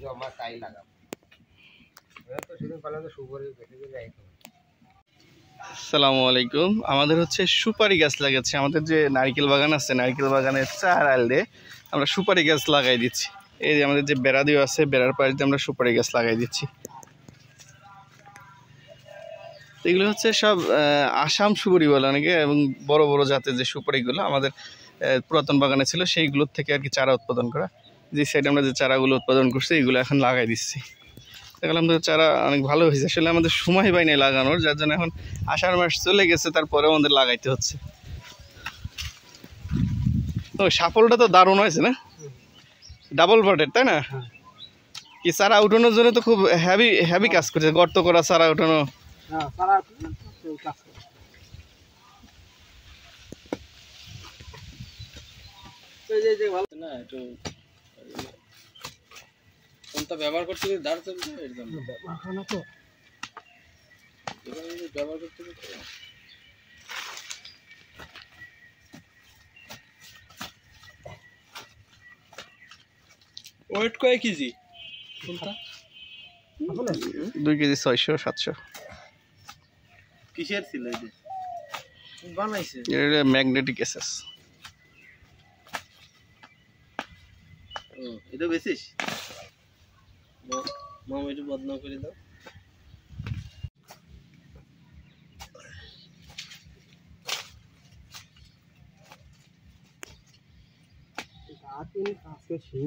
জমা তাই লাগাবো। তো সেদিন পারলাম তো সুপারি বেশি করে যাই। আসসালামু আলাইকুম। আমাদের হচ্ছে সুপারি গাছ লাগাচ্ছে। আমাদের যে নারকেল বাগান আছে, নারকেল বাগানের চারাল দিয়ে আমরা সুপারি গাছ লাগাই দিচ্ছি। এই যে আমাদের যে বেড়া দিয়ে আছে, বেড়ার পাশ দিয়ে আমরা সুপারি গাছ লাগাই দিচ্ছি। এগুলো হচ্ছে সব আসাম সুপারি বলে অনেকে, এবং বড় বড় জাতের যে সুপারিগুলো আমাদের পুরাতন বাগানে ছিল সেইগুলোর থেকে আর কি চারা উৎপাদন করা। যে সাইডে আমরা যে চারাগুলো উৎপাদন করছি এগুলো এখন লাগাই দিচ্ছি। দেখলাম তো চারা অনেক ভালো হয়েছে। আসলে আমাদের সময় পাই নাই লাগানোর, যার জন্য এখন আষাঢ় মাস চলে গেছে, তারপরেও আমাদের লাগাইতে হচ্ছে। তো সাফলটা তো দারুণ হয়েছে না, ডাবল পার্টের, তাই না? কি চারা উঠানোর জন্য তো খুব হেভি কাজ করছে, গর্ত করা, চারা উঠানো। ব্যবহার করতে দাঁড় চলছে এর জন্য ব্যবহার করতে ওয়েট কয় কেজি? 2 কেজি 600 700। কিসের ছিল এটা বানাইছে? এটা ম্যাগনেটিক এসএস। ও এটা বেশিস মাম একটু বদনাম করে দাও। আজকে সেই